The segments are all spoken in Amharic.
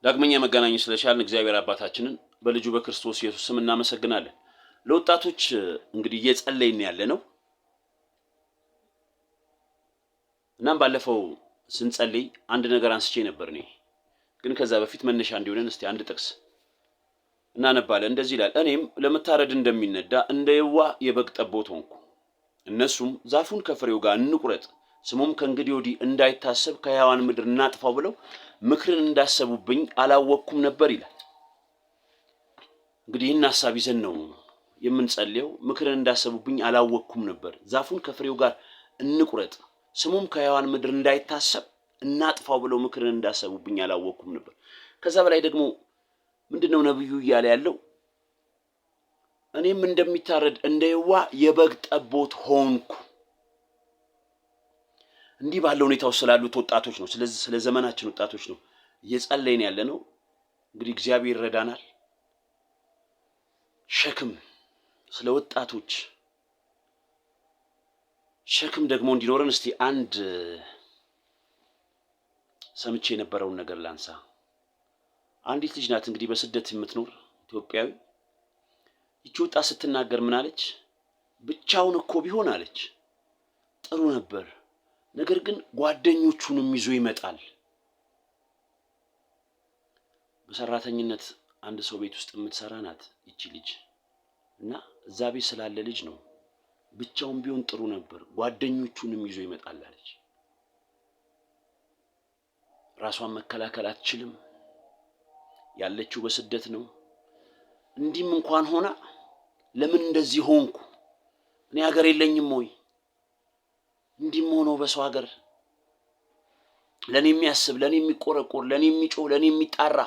ዳግመኛ መገናኘት ስለቻልን እግዚአብሔር አባታችንን በልጁ በክርስቶስ ኢየሱስ ስም እናመሰግናለን። ለወጣቶች እንግዲህ እየጸለይን ያለነው እናም ባለፈው ስንጸልይ አንድ ነገር አንስቼ ነበር እኔ ግን ከዛ በፊት መነሻ እንዲሆነን እስቲ አንድ ጥቅስ እናነባለን። እንደዚህ ይላል፣ እኔም ለመታረድ እንደሚነዳ እንደ የዋህ የበግ ጠቦት ሆንኩ። እነሱም ዛፉን ከፍሬው ጋር እንቁረጥ፣ ስሙም ከእንግዲህ ወዲህ እንዳይታሰብ ከሕያዋን ምድር እናጥፋው ብለው ምክርን እንዳሰቡብኝ አላወቅኩም ነበር ይላል። እንግዲህ ይህን ሐሳብ ይዘን ነው የምንጸልየው። ምክርን እንዳሰቡብኝ አላወቅኩም ነበር፣ ዛፉን ከፍሬው ጋር እንቁረጥ፣ ስሙም ከሕያዋን ምድር እንዳይታሰብ እናጥፋው ብለው ምክርን እንዳሰቡብኝ አላወቅኩም ነበር። ከዛ በላይ ደግሞ ምንድነው ነብዩ እያለ ያለው? እኔም እንደሚታረድ እንደ የዋህ የበግ ጠቦት ሆንኩ። እንዲህ ባለው ሁኔታ ውስጥ ስላሉት ወጣቶች ነው፣ ስለዚህ ስለ ዘመናችን ወጣቶች ነው እየጸለይን ያለ ነው። እንግዲህ እግዚአብሔር ይረዳናል። ሸክም ስለ ወጣቶች ሸክም ደግሞ እንዲኖረን እስቲ አንድ ሰምቼ የነበረውን ነገር ላንሳ። አንዲት ልጅ ናት እንግዲህ በስደት የምትኖር ኢትዮጵያዊ። ይቺ ወጣት ስትናገር ምን አለች? ብቻውን እኮ ቢሆን አለች ጥሩ ነበር፣ ነገር ግን ጓደኞቹንም ይዞ ይመጣል። በሰራተኝነት አንድ ሰው ቤት ውስጥ የምትሰራ ናት ይቺ ልጅ እና እዛ ቤት ስላለ ልጅ ነው ብቻውን ቢሆን ጥሩ ነበር፣ ጓደኞቹንም ይዞ ይመጣል አለች። ራሷን መከላከል አትችልም፣ ያለችው በስደት ነው። እንዲህም እንኳን ሆና ለምን እንደዚህ ሆንኩ? እኔ ሀገር የለኝም ወይ? እንዲህም ሆኖ በሰው ሀገር ለኔ የሚያስብ፣ ለኔ የሚቆረቆር፣ ለኔ የሚጮህ፣ ለኔ የሚጣራ፣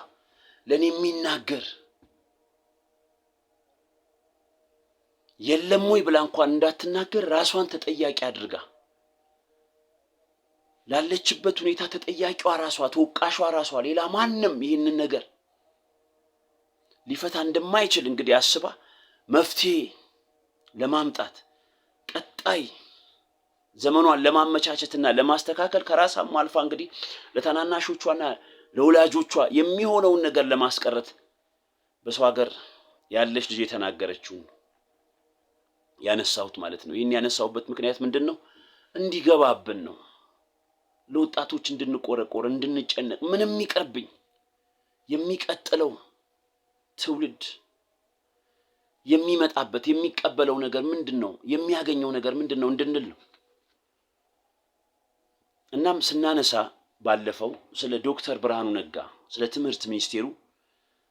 ለኔ የሚናገር የለም ወይ ብላ እንኳን እንዳትናገር ራሷን ተጠያቂ አድርጋ ላለችበት ሁኔታ ተጠያቂዋ ራሷ፣ ተወቃሿ ራሷ፣ ሌላ ማንም ይህንን ነገር ሊፈታ እንደማይችል እንግዲህ አስባ መፍትሄ ለማምጣት ቀጣይ ዘመኗን ለማመቻቸትና ለማስተካከል ከራሷም አልፋ እንግዲህ ለታናናሾቿና ለወላጆቿ የሚሆነውን ነገር ለማስቀረት በሰው ሀገር ያለች ልጅ የተናገረችው ያነሳሁት ማለት ነው። ይህን ያነሳሁበት ምክንያት ምንድን ነው? እንዲገባብን ነው። ለወጣቶች እንድንቆረቆር፣ እንድንጨነቅ፣ ምንም ይቅርብኝ፣ የሚቀጥለው ትውልድ የሚመጣበት የሚቀበለው ነገር ምንድነው፣ የሚያገኘው ነገር ምንድነው እንድንል ነው። እናም ስናነሳ ባለፈው ስለ ዶክተር ብርሃኑ ነጋ ስለ ትምህርት ሚኒስቴሩ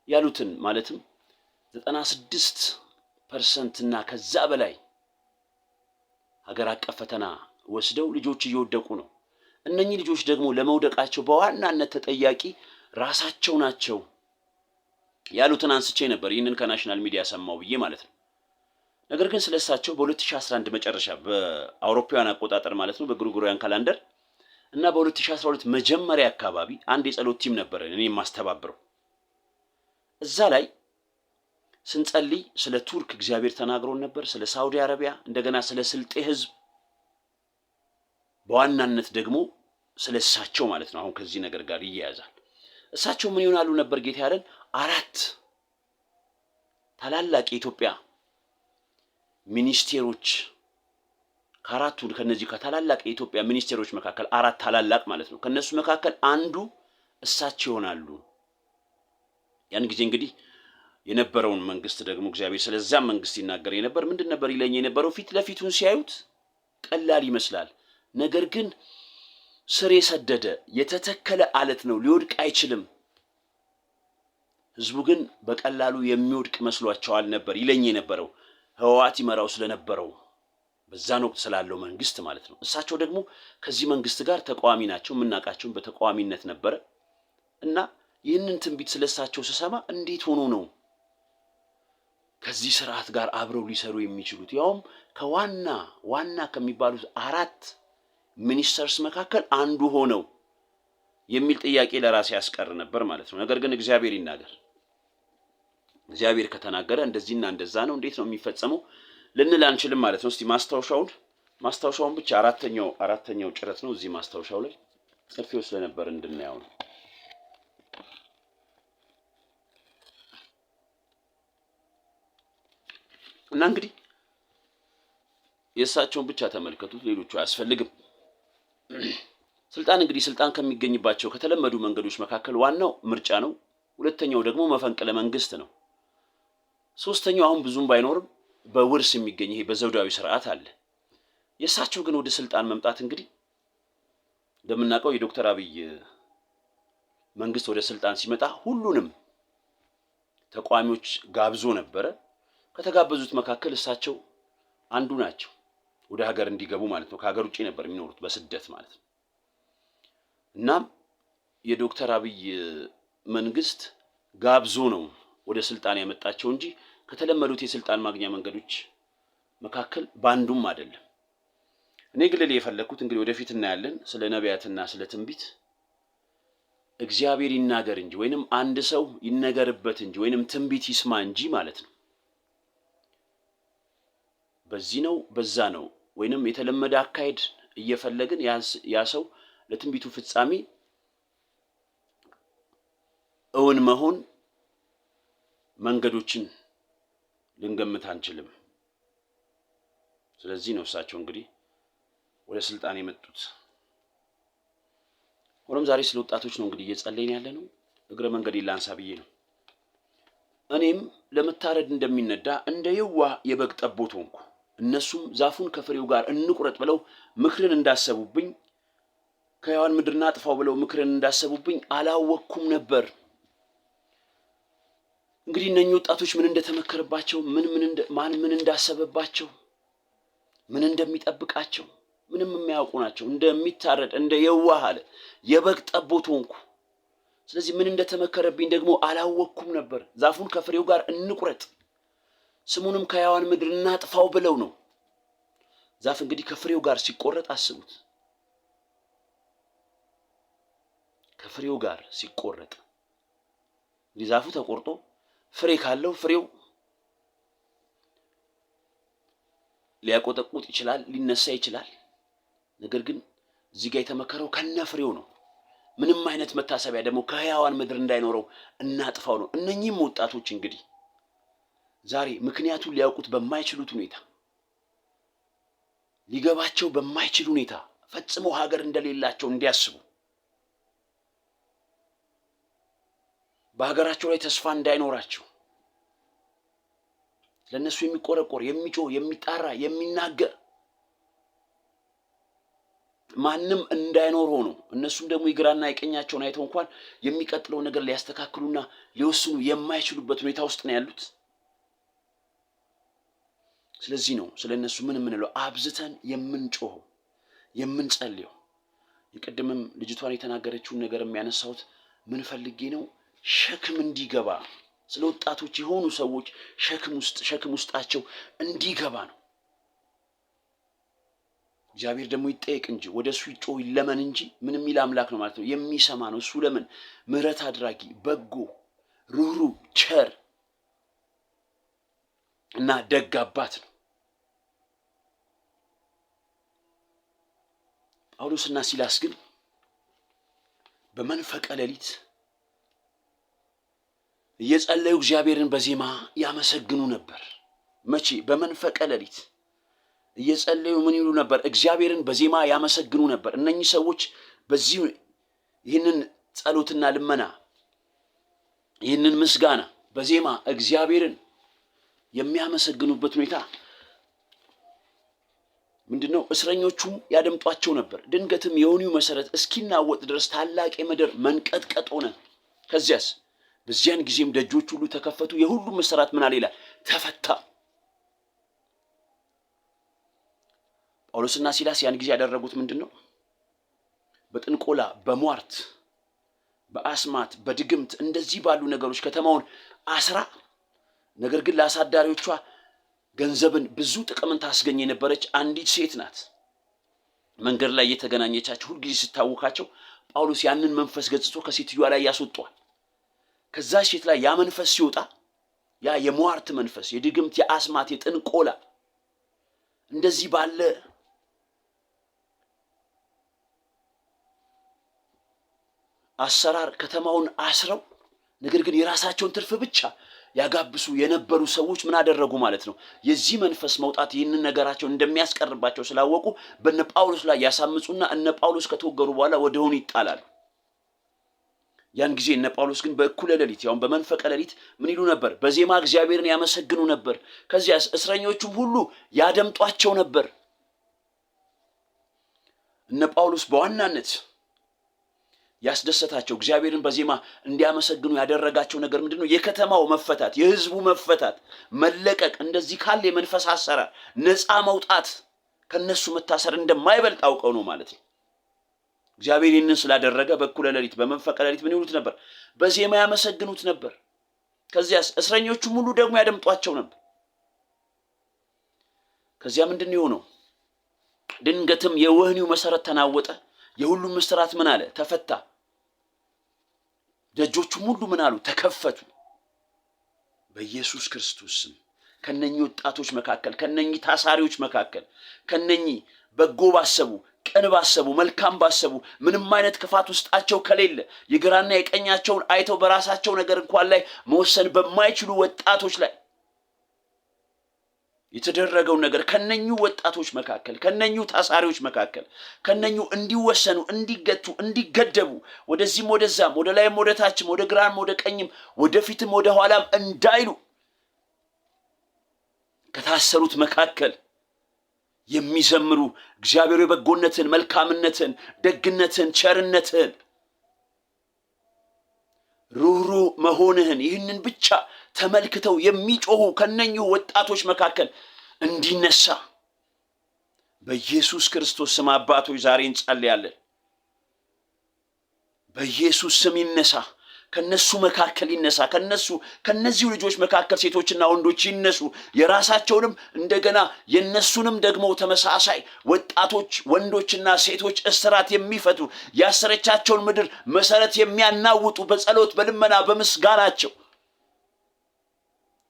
ያሉትን ማለትም 96% እና ከዛ በላይ ሀገር አቀፍ ፈተና ወስደው ልጆች እየወደቁ ነው። እነኚህ ልጆች ደግሞ ለመውደቃቸው በዋናነት ተጠያቂ ራሳቸው ናቸው ያሉትን አንስቼ ነበር። ይህንን ከናሽናል ሚዲያ ሰማው ብዬ ማለት ነው። ነገር ግን ስለሳቸው በ2011 መጨረሻ በአውሮፓውያን አቆጣጠር ማለት ነው በግሪጎሪያን ካላንደር እና በ2012 መጀመሪያ አካባቢ አንድ የጸሎት ቲም ነበር እኔ የማስተባብረው። እዛ ላይ ስንጸልይ ስለ ቱርክ እግዚአብሔር ተናግሮን ነበር፣ ስለ ሳውዲ አረቢያ፣ እንደገና ስለ ስልጤ ህዝብ፣ በዋናነት ደግሞ ስለ እሳቸው ማለት ነው። አሁን ከዚህ ነገር ጋር ይያያዛል። እሳቸው ምን ይሆናሉ ነበር ጌታ ያለን? 4 ታላላቅ የኢትዮጵያ ሚኒስቴሮች ከአራቱ ከነዚህ ከታላላቅ የኢትዮጵያ ሚኒስቴሮች መካከል 4 ታላላቅ ማለት ነው። ከነሱ መካከል አንዱ እሳቸው ይሆናሉ። ያን ጊዜ እንግዲህ የነበረውን መንግስት ደግሞ እግዚአብሔር ስለዛ መንግስት ይናገር የነበር ምንድን ነበር ይለኝ የነበረው? ፊት ለፊቱን ሲያዩት ቀላል ይመስላል፣ ነገር ግን ስር የሰደደ የተተከለ አለት ነው፣ ሊወድቅ አይችልም። ህዝቡ ግን በቀላሉ የሚወድቅ መስሏቸዋል ነበር ይለኝ የነበረው ህወሓት ይመራው ስለነበረው በዛን ወቅት ስላለው መንግስት ማለት ነው። እሳቸው ደግሞ ከዚህ መንግስት ጋር ተቃዋሚ ናቸው፣ የምናውቃቸውን በተቃዋሚነት ነበረ እና ይህንን ትንቢት ስለሳቸው ስሰማ እንዴት ሆኖ ነው ከዚህ ስርዓት ጋር አብረው ሊሰሩ የሚችሉት? ያውም ዋና ከሚባሉት 4 ሚኒስተርስ መካከል አንዱ ሆነው የሚል ጥያቄ ለራሴ ያስቀር ነበር ማለት ነው። ነገር ግን እግዚአብሔር ይናገር። እግዚአብሔር ከተናገረ እንደዚህና እንደዛ ነው፣ እንዴት ነው የሚፈጸመው ልንል አንችልም ማለት ነው። እስቲ ማስታወሻውን ብቻ አራተኛው ጭረት ነው እዚህ ማስታወሻው ላይ ጽፌው ስለነበር እንድናየው ነው። እና እንግዲህ የእሳቸውን ብቻ ተመልከቱት፣ ሌሎቹ አያስፈልግም። ስልጣን እንግዲህ ስልጣን ከሚገኝባቸው ከተለመዱ መንገዶች መካከል ዋናው ምርጫ ነው። ሁለተኛው ደግሞ መፈንቅለ መንግስት ነው። ሶስተኛው አሁን ብዙም ባይኖርም በውርስ የሚገኝ ይሄ በዘውዳዊ ስርዓት አለ። የእሳቸው ግን ወደ ስልጣን መምጣት እንግዲህ እንደምናውቀው የዶክተር አብይ መንግስት ወደ ስልጣን ሲመጣ ሁሉንም ተቋሚዎች ጋብዞ ነበረ። ከተጋበዙት መካከል እሳቸው አንዱ ናቸው። ወደ ሀገር እንዲገቡ ማለት ነው። ከሀገር ውጪ ነበር የሚኖሩት በስደት ማለት ነው። እናም የዶክተር አብይ መንግስት ጋብዞ ነው ወደ ስልጣን ያመጣቸው እንጂ ከተለመዱት የስልጣን ማግኛ መንገዶች መካከል ባንዱም አይደለም። እኔ ግልል የፈለኩት እንግዲህ ወደፊት እናያለን ስለ ነቢያትና ስለ ትንቢት እግዚአብሔር ይናገር እንጂ ወይንም አንድ ሰው ይነገርበት እንጂ ወይንም ትንቢት ይስማ እንጂ ማለት ነው። በዚህ ነው በዛ ነው ወይንም የተለመደ አካሄድ እየፈለግን ያ ሰው ለትንቢቱ ፍጻሜ እውን መሆን መንገዶችን ልንገምት አንችልም። ስለዚህ ነው እሳቸው እንግዲህ ወደ ስልጣን የመጡት። ሆኖም ዛሬ ስለ ወጣቶች ነው እንግዲህ እየጸለይን ያለ ነው። እግረ መንገድ ላንሳ ብዬ ነው። እኔም ለመታረድ እንደሚነዳ እንደ የዋህ የበግ ጠቦት ሆንኩ። እነሱም ዛፉን ከፍሬው ጋር እንቁረጥ ብለው ምክርን እንዳሰቡብኝ ከሕያዋን ምድር እናጥፋው ብለው ምክርን እንዳሰቡብኝ አላወቅኩም ነበር። እንግዲህ እነኚህ ወጣቶች ምን እንደተመከረባቸው ማን ምን እንዳሰበባቸው ምን እንደሚጠብቃቸው ምንም የሚያውቁ ናቸው። እንደሚታረድ እንደ የዋህ አለ የበግ ጠቦት ሆንኩ። ስለዚህ ምን እንደተመከረብኝ ደግሞ አላወቅኩም ነበር። ዛፉን ከፍሬው ጋር እንቁረጥ ስሙንም ከሕያዋን ምድር እናጥፋው ብለው ነው። ዛፍ እንግዲህ ከፍሬው ጋር ሲቆረጥ አስቡት። ከፍሬው ጋር ሲቆረጥ እንግዲህ ዛፉ ተቆርጦ ፍሬ ካለው ፍሬው ሊያቆጠቁጥ ይችላል፣ ሊነሳ ይችላል። ነገር ግን እዚህ ጋር የተመከረው ከነ ፍሬው ነው። ምንም አይነት መታሰቢያ ደግሞ ከሕያዋን ምድር እንዳይኖረው እናጥፋው ነው። እነኚህም ወጣቶች እንግዲህ ዛሬ ምክንያቱን ሊያውቁት በማይችሉት ሁኔታ ሊገባቸው በማይችል ሁኔታ ፈጽሞ ሀገር እንደሌላቸው እንዲያስቡ በሀገራቸው ላይ ተስፋ እንዳይኖራቸው ለነሱ የሚቆረቆር የሚጮህ የሚጣራ የሚናገር ማንም እንዳይኖር ሆኖ እነሱም ደግሞ የግራና የቀኛቸውን አይተው እንኳን የሚቀጥለው ነገር ሊያስተካክሉና ሊወስኑ የማይችሉበት ሁኔታ ውስጥ ነው ያሉት። ስለዚህ ነው ስለነሱ ምን የምንለው አብዝተን የምንጮኸው የምንጸልየው። የቀደምም ልጅቷን የተናገረችውን ነገር የሚያነሳሁት ምን ፈልጌ ነው? ሸክም እንዲገባ ስለ ወጣቶች የሆኑ ሰዎች ሸክም ውስጣቸው እንዲገባ ነው። እግዚአብሔር ደግሞ ይጠየቅ እንጂ ወደ እሱ ይጮህ ይለመን እንጂ ምን የሚል አምላክ ነው ማለት ነው። የሚሰማ ነው እሱ። ለምን? ምሕረት አድራጊ፣ በጎ፣ ሩህሩህ፣ ቸር እና ደግ አባት ነው። ጳውሎስና ሲላስ ግን በመንፈቀ ሌሊት እየጸለዩ እግዚአብሔርን በዜማ ያመሰግኑ ነበር። መቼ? በመንፈቀ ሌሊት እየጸለዩ ምን ይሉ ነበር? እግዚአብሔርን በዜማ ያመሰግኑ ነበር። እነኚህ ሰዎች በዚህ ይህንን ጸሎትና ልመና ይህንን ምስጋና በዜማ እግዚአብሔርን የሚያመሰግኑበት ሁኔታ ምንድነው? እስረኞቹም ያደምጧቸው ነበር። ድንገትም የወህኒው መሰረት እስኪናወጥ ድረስ ታላቅ የምድር መንቀጥቀጥ ሆነ። ከዚያስ በዚያን ጊዜም ደጆች ሁሉ ተከፈቱ፣ የሁሉም እስራት ምን አለ ይላል? ተፈታ። ጳውሎስና ሲላስ ያን ጊዜ ያደረጉት ምንድነው? በጥንቆላ፣ በሟርት፣ በአስማት፣ በድግምት እንደዚህ ባሉ ነገሮች ከተማውን አስራ ነገር ግን ለአሳዳሪዎቿ ገንዘብን ብዙ ጥቅምን ታስገኝ የነበረች አንዲት ሴት ናት። መንገድ ላይ እየተገናኘቻቸው ሁልጊዜ ስታውካቸው ጳውሎስ ያንን መንፈስ ገጽቶ ከሴትዮዋ ላይ ያስወጣዋል። ከዛ ሴት ላይ ያ መንፈስ ሲወጣ ያ የሟርት መንፈስ፣ የድግምት፣ የአስማት፣ የጥንቆላ እንደዚህ ባለ አሰራር ከተማውን አስረው ነገር ግን የራሳቸውን ትርፍ ብቻ ያጋብሱ የነበሩ ሰዎች ምን አደረጉ ማለት ነው? የዚህ መንፈስ መውጣት ይህንን ነገራቸው እንደሚያስቀርባቸው ስላወቁ በእነ ጳውሎስ ላይ ያሳምጹና እነ ጳውሎስ ከተወገሩ በኋላ ወደ ወህኒ ይጣላሉ። ያን ጊዜ እነ ጳውሎስ ግን በእኩለ ሌሊት ያውም በመንፈቀ ሌሊት ምን ይሉ ነበር? በዜማ እግዚአብሔርን ያመሰግኑ ነበር። ከዚያስ እስረኞቹም ሁሉ ያደምጧቸው ነበር። እነ ጳውሎስ በዋናነት ያስደሰታቸው እግዚአብሔርን በዜማ እንዲያመሰግኑ ያደረጋቸው ነገር ምንድነው? የከተማው መፈታት፣ የህዝቡ መፈታት፣ መለቀቅ፣ እንደዚህ ካለ የመንፈስ አሰራር ነፃ መውጣት ከነሱ መታሰር እንደማይበልጥ አውቀው ነው ማለት ነው። እግዚአብሔር ይህንን ስላደረገ በእኩለ ሌሊት በመንፈቀ ሌሊት ምን ይሉት ነበር? በዜማ ያመሰግኑት ነበር። ከዚያስ እስረኞቹም ሁሉ ደግሞ ያደምጧቸው ነበር። ከዚያ ምንድን የሆነው? ድንገትም የወህኒው መሰረት ተናወጠ። የሁሉም ምስራት ምን አለ? ተፈታ። ደጆቹም ሁሉ ምን አሉ? ተከፈቱ። በኢየሱስ ክርስቶስ ስም ከነኚህ ወጣቶች መካከል፣ ከነኚህ ታሳሪዎች መካከል፣ ከነኚህ በጎ ባሰቡ፣ ቅን ባሰቡ፣ መልካም ባሰቡ፣ ምንም አይነት ክፋት ውስጣቸው ከሌለ የግራና የቀኛቸውን አይተው በራሳቸው ነገር እንኳን ላይ መወሰን በማይችሉ ወጣቶች ላይ የተደረገው ነገር ከነኚህ ወጣቶች መካከል፣ ከነኚህ ታሳሪዎች መካከል፣ ከነኚህ እንዲወሰኑ፣ እንዲገቱ፣ እንዲገደቡ ወደዚህም ወደዛም፣ ወደ ላይም ወደ ታችም፣ ወደ ግራም ወደ ቀኝም፣ ወደፊትም ወደ ኋላም እንዳይሉ ከታሰሩት መካከል የሚዘምሩ እግዚአብሔር የበጎነትን፣ መልካምነትን፣ ደግነትን፣ ቸርነትን፣ ሩህሩህ መሆንህን ይህንን ብቻ ተመልክተው የሚጮሁ ከነኚህ ወጣቶች መካከል እንዲነሳ በኢየሱስ ክርስቶስ ስም አባቶች ዛሬ እንጸልያለን። በኢየሱስ ስም ይነሳ፣ ከነሱ መካከል ይነሳ። ከነዚህ ልጆች መካከል ሴቶችና ወንዶች ይነሱ። የራሳቸውንም እንደገና የነሱንም ደግሞ ተመሳሳይ ወጣቶች ወንዶችና ሴቶች እስራት የሚፈቱ ያሰረቻቸውን ምድር መሰረት የሚያናውጡ በጸሎት በልመና በምስጋናቸው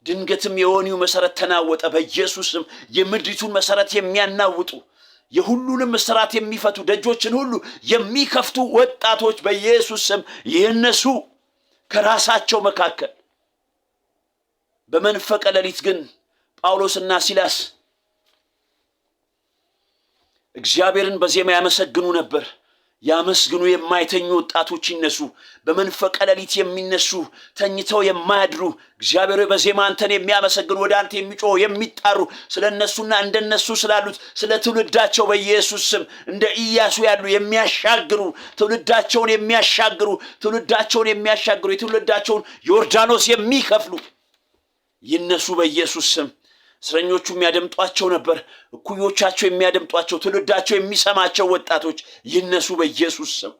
ድንገትም የወህኒው መሰረት ተናወጠ። በኢየሱስም የምድሪቱን መሰረት የሚያናውጡ የሁሉንም እስራት የሚፈቱ ደጆችን ሁሉ የሚከፍቱ ወጣቶች በኢየሱስም ይነሱ ከራሳቸው መካከል። በመንፈቀ ሌሊት ግን ጳውሎስና ሲላስ እግዚአብሔርን በዜማ ያመሰግኑ ነበር። ያመስግኑ የማይተኙ ወጣቶች ይነሱ። በመንፈቀ ሌሊት የሚነሱ ተኝተው የማያድሩ እግዚአብሔር በዜማ አንተን የሚያመሰግኑ ወደ አንተ የሚጮሁ የሚጣሩ ስለነሱና እንደነሱ ስላሉት ስለ ትውልዳቸው በኢየሱስ ስም እንደ ኢያሱ ያሉ የሚያሻግሩ ትውልዳቸውን የሚያሻግሩ የትውልዳቸውን ዮርዳኖስ የሚከፍሉ ይነሱ በኢየሱስ ስም። እስረኞቹ የሚያደምጧቸው ነበር። እኩዮቻቸው የሚያደምጧቸው፣ ትውልዳቸው የሚሰማቸው ወጣቶች ይነሱ በኢየሱስ ስም።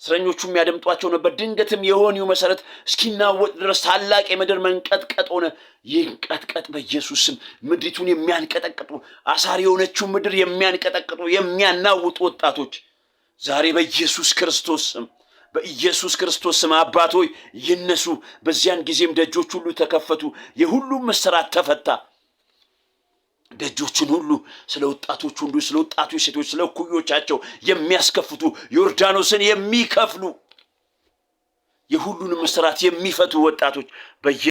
እስረኞቹ የሚያደምጧቸው ነበር። ድንገትም የወህኒው መሰረት እስኪናወጥ ድረስ ታላቅ የምድር መንቀጥቀጥ ሆነ። ይንቀጥቀጥ በኢየሱስ ስም። ምድሪቱን የሚያንቀጠቅጡ አሳሪ የሆነችው ምድር የሚያንቀጠቅጡ የሚያናውጡ ወጣቶች ዛሬ በኢየሱስ ክርስቶስ ስም አባቶይ ይነሱ። በዚያን ጊዜም ደጆች ሁሉ ተከፈቱ፣ የሁሉም እስራት ተፈታ። ደጆችን ሁሉ ስለ ወጣቶች ሁሉ ስለ ወጣቶች ሴቶች ስለ እኩዮቻቸው የሚያስከፍቱ ዮርዳኖስን የሚከፍሉ የሁሉንም እስራት የሚፈቱ ወጣቶች